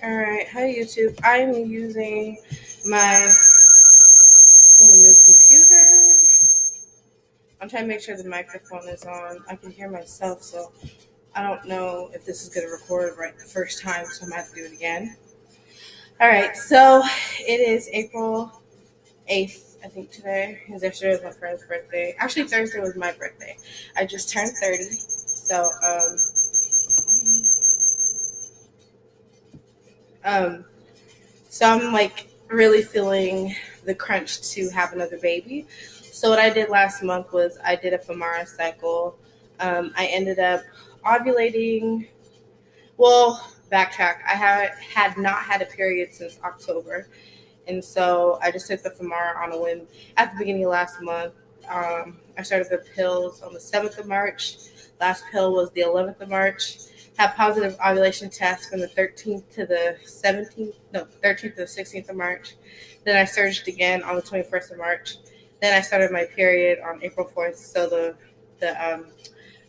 Alright, hi YouTube. I'm using my new computer. I'm trying to make sure the microphone is on. I can hear myself, so I don't know if this is going to record right the first time, so I'm going to have to do it again. Alright, so it is April 8th, I think today. Because yesterday was my friend's birthday. Actually, Thursday was my birthday. I just turned 30, so, um, So I'm like really feeling the crunch to have another baby. So what I did last month was I did a Femara cycle. I ended up ovulating. Well, backtrack. I had not had a period since October, and so I just took the Femara on a whim at the beginning of last month. I started the pills on the 7th of March. Last pill was the 11th of March. Had positive ovulation tests from the 13th to the 17th, no, 13th to the 16th of March. Then I surged again on the 21st of March. Then I started my period on April 4th. So the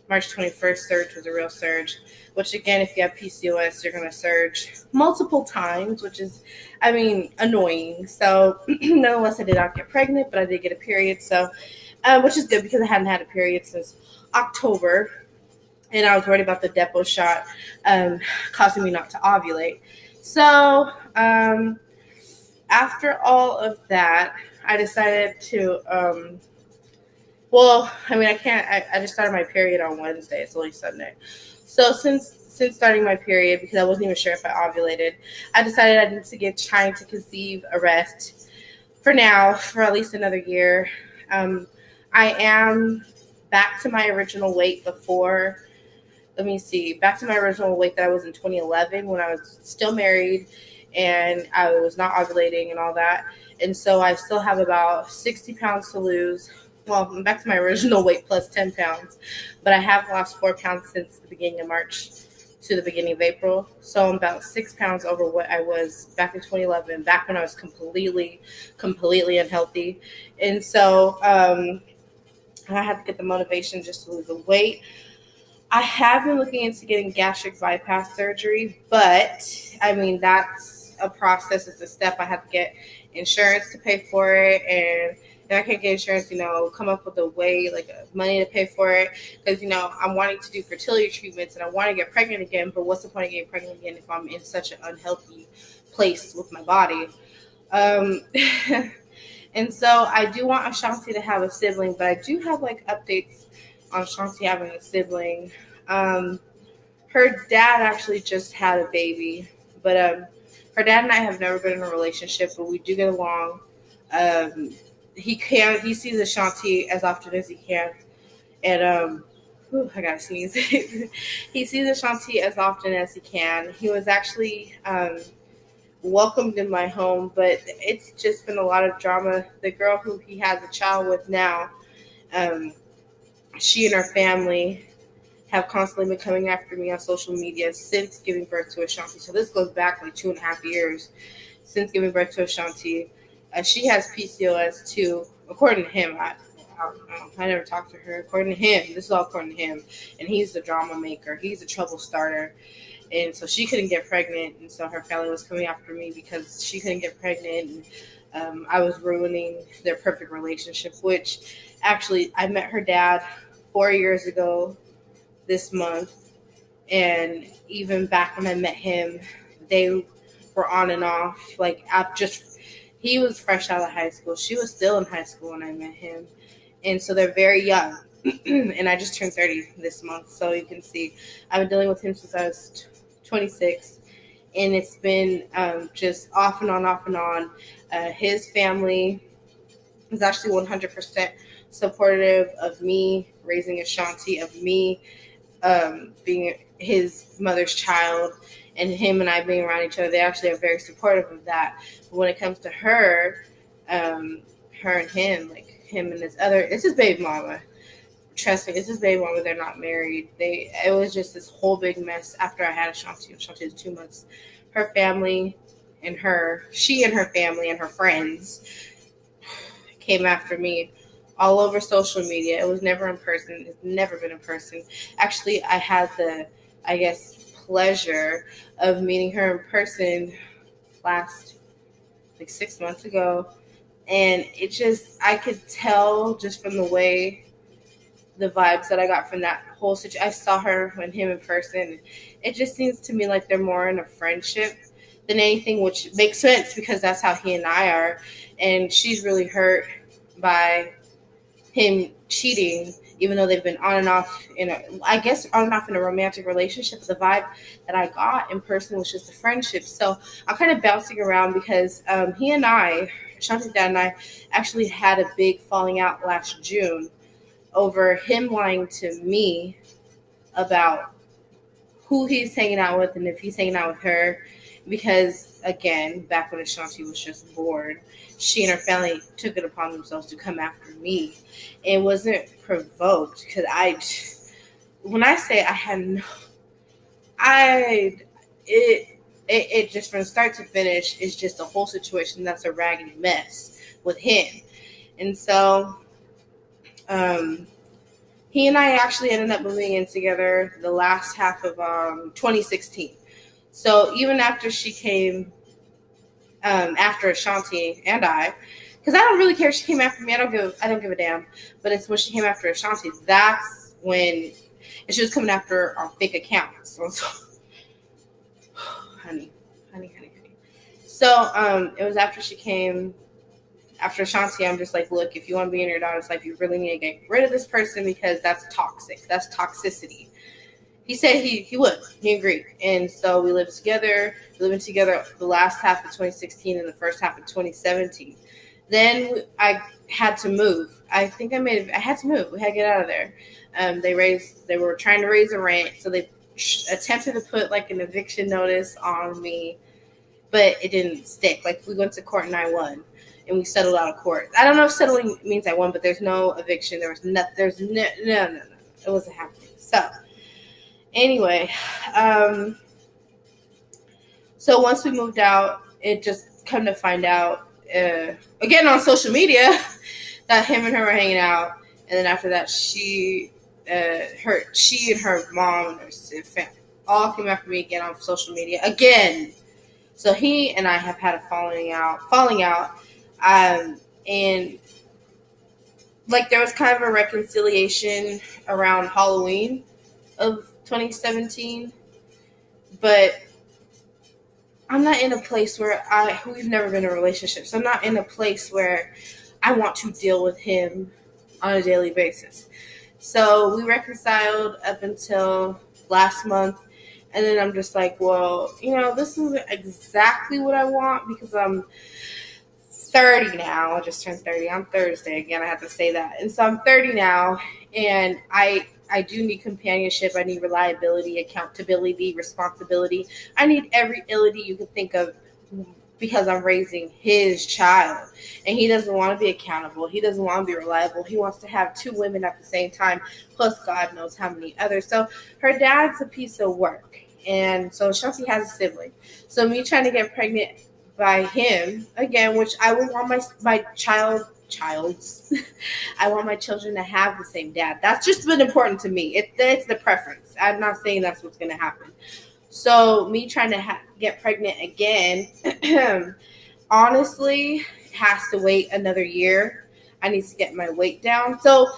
March 21st surge was a real surge, which again, if you have PCOS, you're going to surge multiple times, which is, annoying. So nonetheless, I did not get pregnant, but I did get a period. So, which is good because I hadn't had a period since October. And I was worried about the depot shot causing me not to ovulate. So after all of that, I decided to, I can't, I just started my period on Wednesday. It's only Sunday. So since starting my period, because I wasn't even sure if I ovulated, I decided I need to get trying to conceive a rest for now, for at least another year. I am back to my original weight before. Back to my original weight that I was in 2011 when I was still married and I was not ovulating and all that. And so I still have about 60 pounds to lose. Well, I'm back to my original weight plus 10 pounds, but I have lost 4 pounds since the beginning of March to the beginning of April. So I'm about 6 pounds over what I was back in 2011, back when I was completely unhealthy. And so I had to get the motivation just to lose the weight. I have been looking into getting gastric bypass surgery, but that's a process. It's a step. I have to get insurance to pay for it, and if I can't get insurance, come up with a way, like money to pay for it, because I'm wanting to do fertility treatments and I want to get pregnant again. But what's the point of getting pregnant again if I'm in such an unhealthy place with my body? Um, and so I do want Ashanti to have a sibling, but I do have like updates on Ashanti having a sibling. Her dad actually just had a baby, but her dad and I have never been in a relationship, but we do get along. Um, he sees Ashanti as often as he can, and I gotta sneeze. He sees Ashanti as often as he can. He was actually welcomed in my home, but it's just been a lot of drama. The girl who he has a child with now, um, she and her family have constantly been coming after me on social media since giving birth to Ashanti. So this goes back like 2.5 years since giving birth to Ashanti. She has PCOS too, according to him. I don't know. I never talked to her. According to him, this is all according to him, and he's the drama maker. He's a trouble starter, and so she couldn't get pregnant, and so her family was coming after me because she couldn't get pregnant, and I was ruining their perfect relationship. Which, actually, I met her dad 4 years ago this month, and even back when I met him, they were on and off. He was fresh out of high school. She was still in high school when I met him, and so they're very young. And I just turned 30 this month, so you can see I've been dealing with him since I was 26, and it's been just off and on, off and on. His family is actually 100% supportive of me raising Ashanti, of me being his mother's child, and him and I being around each other. They actually are very supportive of that. But when it comes to her, her and him, like him and it's his baby mama. Trust me, it's his baby mama. They're not married. It was just this whole big mess after I had Ashanti. Ashanti was 2 months. Her family and she and her family and her friends came after me all over social media. It was never in person. It's never been in person. Actually, I had the, pleasure of meeting her in person last 6 months ago. And I could tell just from the way, the vibes that I got from that whole situation. I saw her and him in person. It just seems to me like they're more in a friendship than anything, which makes sense because that's how he and I are. And she's really hurt by him cheating, even though they've been on and off on and off in a romantic relationship. The vibe that I got in person was just a friendship. So I'm kind of bouncing around because he and I, Ashanti's dad and I, actually had a big falling out last June over him lying to me about who he's hanging out with and if he's hanging out with her. Because, again, back when Ashanti was just born, she and her family took it upon themselves to come after me. It wasn't provoked because when I say I had no, it just from start to finish is just a whole situation that's a raggedy mess with him. And so, he and I actually ended up moving in together the last half of 2016. So even after she came, after Ashanti and I, because I don't really care if she came after me. I don't give a damn. But it's when she came after Ashanti. That's when, and she was coming after our fake accounts. So, honey. So it was after she came. After Ashanti, I'm just like, look, if you want to be in your daughter's life, you really need to get rid of this person because that's toxic. That's toxicity. He said he would. He agreed. And so we lived together. Living together the last half of 2016 and the first half of 2017. Then I had to move. I had to move. We had to get out of there. They were trying to raise the rent. So they attempted to put like an eviction notice on me, but it didn't stick. Like we went to court and I won. And we settled out of court. I don't know if settling means I won, but there's no eviction. No. It wasn't happening. So, anyway, so once we moved out, it just come to find out, again on social media, that him and her were hanging out. And then after that, she and her mom and her family all came after me again on social media again. So he and I have had a falling out. And like there was kind of a reconciliation around Halloween of 2017, but I'm not in a place where we've never been in a relationship. So I'm not in a place where I want to deal with him on a daily basis. So we reconciled up until last month. And then I'm just like, well, this is exactly what I want because I'm 30 now. I just turned 30 on Thursday. Again, I have to say that. And so I'm 30 now, and I do need companionship. I need reliability, accountability, responsibility. I need every ability you can think of because I'm raising his child. And he doesn't want to be accountable. He doesn't want to be reliable. He wants to have 2 women at the same time, plus God knows how many others. So her dad's a piece of work. And so Ashanti has a sibling. So me trying to get pregnant by him again, which I would want my child's I want my children to have the same dad. That's just been important to me. It's the preference. I'm not saying that's what's going to happen. So me trying to get pregnant again, honestly, has to wait another year. I need to get my weight down. So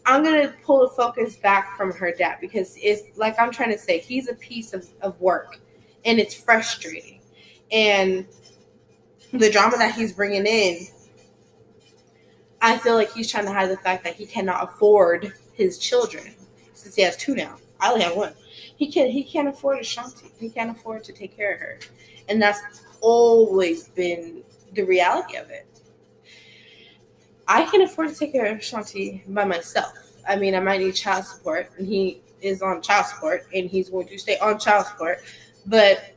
I'm going to pull the focus back from her dad because it's like I'm trying to say, he's a piece of work and it's frustrating. And the drama that he's bringing in, I feel like he's trying to hide the fact that he cannot afford his children. Since he has 2 now. I only have 1. He can't afford Ashanti. He can't afford to take care of her. And that's always been the reality of it. I can afford to take care of Ashanti by myself. I mean, I might need child support, and he is on child support, and he's going to stay on child support. But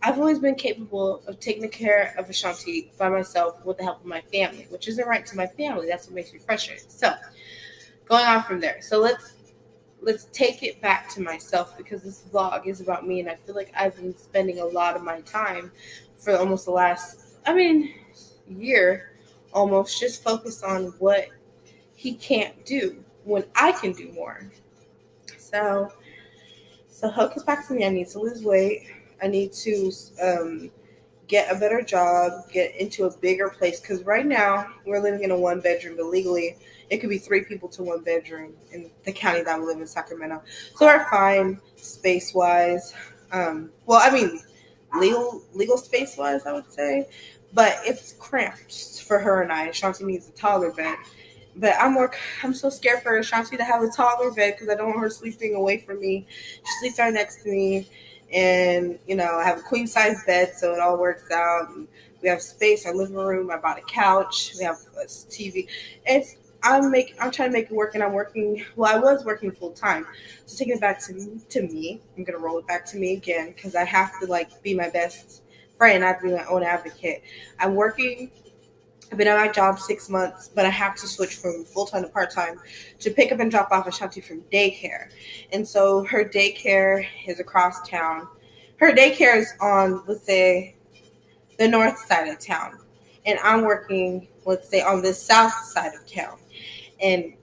I've always been capable of taking care of Ashanti by myself with the help of my family, which isn't right to my family. That's what makes me frustrated. So, going on from there. So let's take it back to myself because this vlog is about me, and I feel like I've been spending a lot of my time for almost the last, year almost, just focused on what he can't do when I can do more. So So health is back to me. I need to lose weight. I need to get a better job, get into a bigger place. Because right now we're living in a 1 bedroom, but legally it could be 3 people to 1 bedroom in the county that we live in, Sacramento. So we're fine space wise. Well, I mean, legal space wise, I would say, but it's cramped for her and I. Ashanti needs a taller bed. But I'm so scared for Ashanti to have a taller bed because I don't want her sleeping away from me. She sleeps right next to me, and I have a queen size bed, so it all works out. And we have space, our living room. I bought a couch. We have a TV. It's I'm trying to make it work, and I'm working. Well, I was working full time, so taking it back to me. I'm gonna roll it back to me again because I have to be my best friend. I have to be my own advocate. I'm working. I've been at my job 6 months, but I have to switch from full-time to part-time to pick up and drop off Ashanti from daycare. And so her daycare is across town. Her daycare is on, let's say, the north side of town. And I'm working, let's say, on the south side of town. And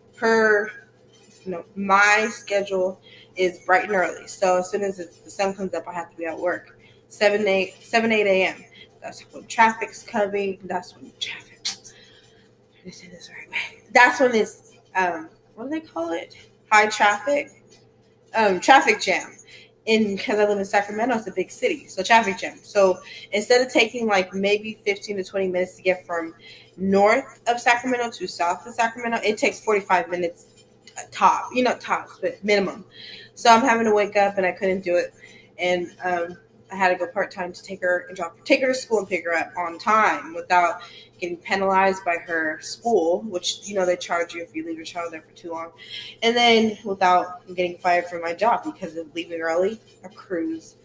my schedule is bright and early. So as soon as the sun comes up, I have to be at work. 7, 8 a.m. That's when traffic's coming. That's when traffic. Let me say this the right way. That's when it's what do they call it? High traffic, traffic jam. And because I live in Sacramento, it's a big city, so traffic jam. So instead of taking maybe 15 to 20 minutes to get from north of Sacramento to south of Sacramento, it takes 45 minutes tops, but minimum. So I'm having to wake up, and I couldn't do it, and I had to go part-time to take her to school and pick her up on time without getting penalized by her school, which, they charge you if you leave your child there for too long. And then without getting fired from my job because of leaving early accrues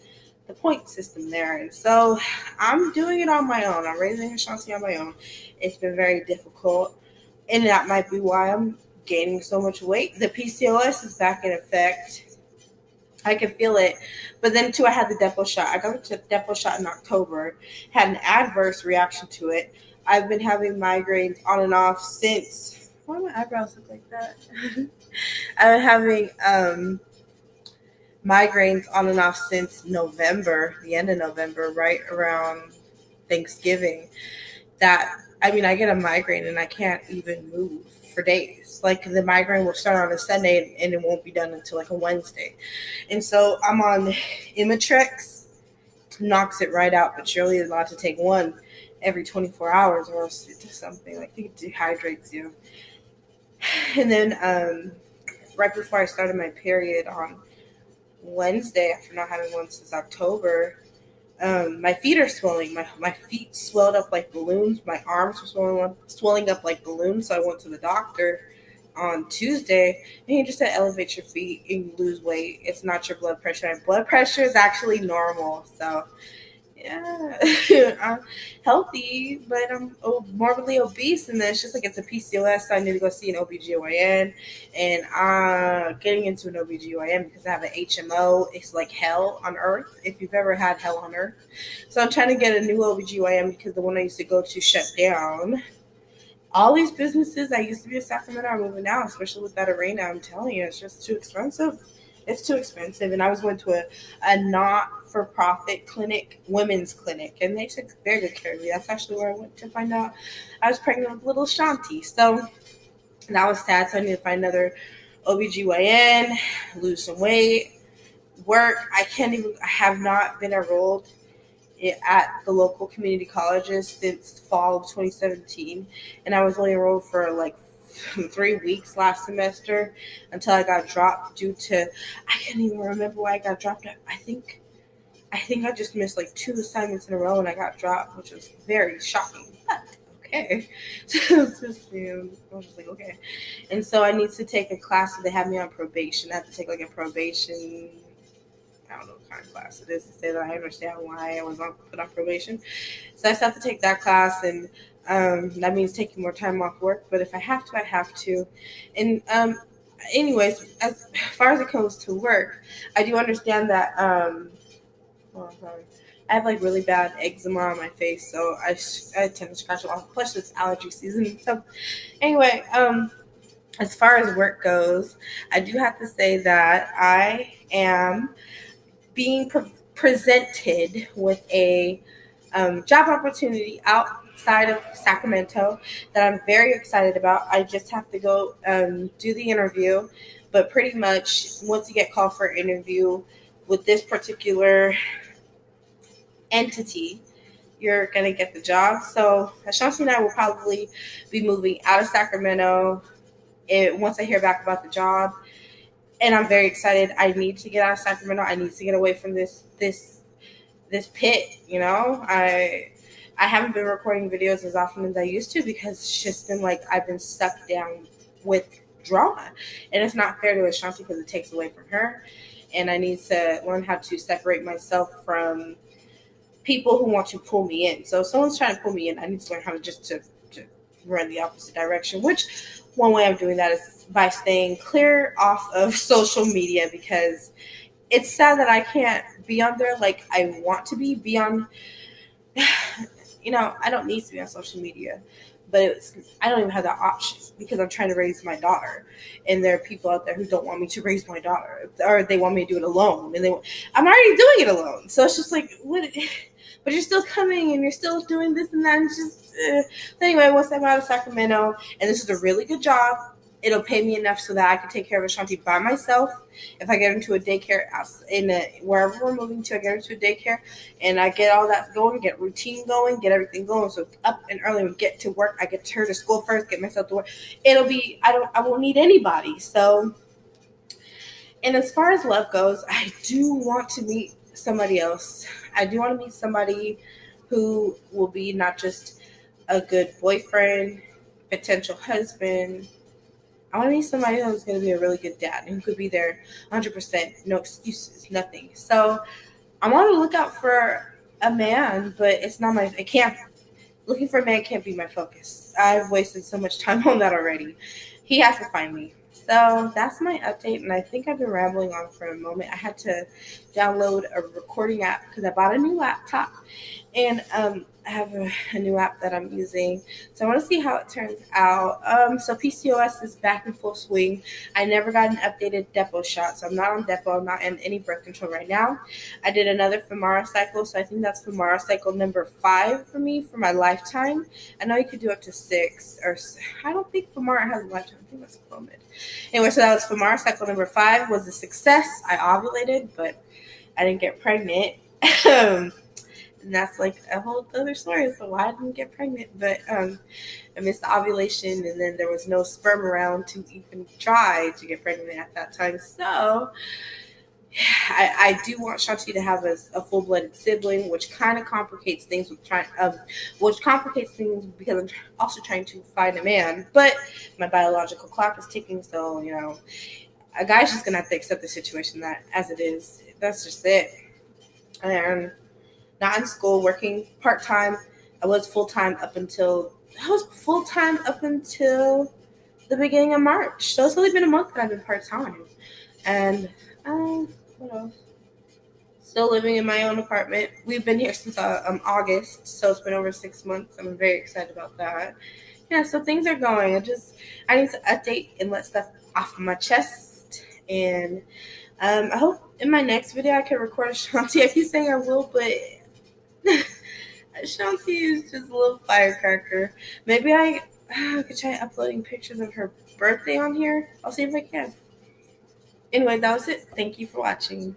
the point system there. And so I'm doing it on my own. I'm raising Ashanti on my own. It's been very difficult. And that might be why I'm gaining so much weight. The PCOS is back in effect. I can feel it. But then, too, I had the depot shot. I got the depot shot in October, had an adverse reaction to it. I've been having migraines on and off since... Why do my eyebrows look like that? I've been having migraines on and off since November, the end of November, right around Thanksgiving. I get a migraine and I can't even move for days. The migraine will start on a Sunday and it won't be done until a Wednesday. And so I'm on Imitrex, knocks it right out, but you're only allowed to take one every 24 hours or else it does something. I think it dehydrates you. And then right before I started my period on Wednesday, after not having one since October, my feet are swelling. My feet swelled up like balloons. My arms were swelling up like balloons. So I went to the doctor on Tuesday, and he just said, elevate your feet and lose weight. It's not your blood pressure. My blood pressure is actually normal. So, yeah, I'm healthy, but I'm morbidly obese, and then it's just it's a PCOS, so I need to go see an OBGYN, and I'm getting into an OBGYN because I have an HMO. It's like hell on earth, if you've ever had hell on earth. So I'm trying to get a new OBGYN because the one I used to go to shut down. All these businesses I used to be in Sacramento are moving out, especially with that arena. I'm telling you, it's just too expensive. It's too expensive. And I was going to a not-for-profit clinic, women's clinic, and they took very good care of me. That's actually where I went to find out I was pregnant with little Ashanti. So that was sad. So I need to find another OBGYN, lose some weight, work. I have not been enrolled at the local community colleges since fall of 2017. And I was only enrolled for 3 weeks last semester until I got dropped due to, I can't even remember why I got dropped. I think I just missed 2 assignments in a row and I got dropped, which was very shocking. But okay. So it's just, I was just okay. And so I need to take a class, so they have me on probation. I have to take a probation, I don't know what kind of class it is, to say that I understand why I was put on probation. So I still have to take that class, and that means taking more time off work. But if I have to, I have to. And anyways, as far as it comes to work, I do understand that I have really bad eczema on my face, so I tend to scratch it off. Plus, it's allergy season. So anyway, as far as work goes, I do have to say that I am being presented with a job opportunity outside of Sacramento that I'm very excited about. I just have to go do the interview, but pretty much once you get called for an interview with this particular entity, you're going to get the job. So Ashanti and I will probably be moving out of Sacramento once I hear back about the job. And I'm very excited. I need to get out of Sacramento. I need to get away from this pit, you know. I haven't been recording videos as often as I used to because it's just been like I've been sucked down with drama. And it's not fair to Ashanti because it takes away from her. And I need to learn how to separate myself from people who want to pull me in. So if someone's trying to pull me in, I need to learn how to run the opposite direction, which one way of doing that is by staying clear off of social media, because it's sad that I can't be on there like I want to be on. You know, I don't need to be on social media, but I don't even have that option because I'm trying to raise my daughter, and there are people out there who don't want me to raise my daughter, or they want me to do it alone, and I'm already doing it alone. So it's just like, what? But you're still coming and you're still doing this and that. And just anyway, once I'm out of Sacramento, and this is a really good job, it'll pay me enough so that I can take care of Ashanti by myself. If I get into a daycare wherever we're moving to, I get into a daycare and I get all that going, get routine going, get everything going. So up and early, we get to work. I get her to school first, get myself to work. I won't need anybody. So, and as far as love goes, I do want to meet somebody else. I do want to meet somebody who will be not just a good boyfriend, potential husband. I want to meet somebody who's going to be a really good dad and who could be there 100%, no excuses, nothing. So I'm on the lookout for a man, but it's not looking for a man can't be my focus. I've wasted so much time on that already. He has to find me. So that's my update, and I think I've been rambling on for a moment. I had to download a recording app because I bought a new laptop, and I have a new app that I'm using. So I want to see how it turns out. So PCOS is back in full swing. I never got an updated Depo shot, so I'm not on Depo. I'm not in any birth control right now. I did another Femara cycle, so I think that's Femara cycle number 5 for me for my lifetime. I know you could do up to 6, or I don't think Femara has a lifetime. I think that's Clomid. Anyway, so that was Femara cycle number 5. Was a success. I ovulated, but I didn't get pregnant. And that's like a whole other story. So why I didn't get pregnant, but I missed the ovulation, and then there was no sperm around to even try to get pregnant at that time. So I do want Shanti to have a full-blooded sibling, which kind of complicates things because I'm also trying to find a man. But my biological clock is ticking, so you know, a guy's just gonna have to accept the situation that as it is. That's just it. And not in school, working part-time. I was full-time up until the beginning of March. So it's only been a month that I've been part-time. And what else? Still living in my own apartment. We've been here since August, so it's been over 6 months. I'm very excited about that. Yeah, so things are going. I need to update and let stuff off my chest. And I hope in my next video I can record Ashanti. I keep saying I will, but Ashanti is just a little firecracker. Maybe I could try uploading pictures of her birthday on here. I'll see if I can. Anyway, that was it. Thank you for watching.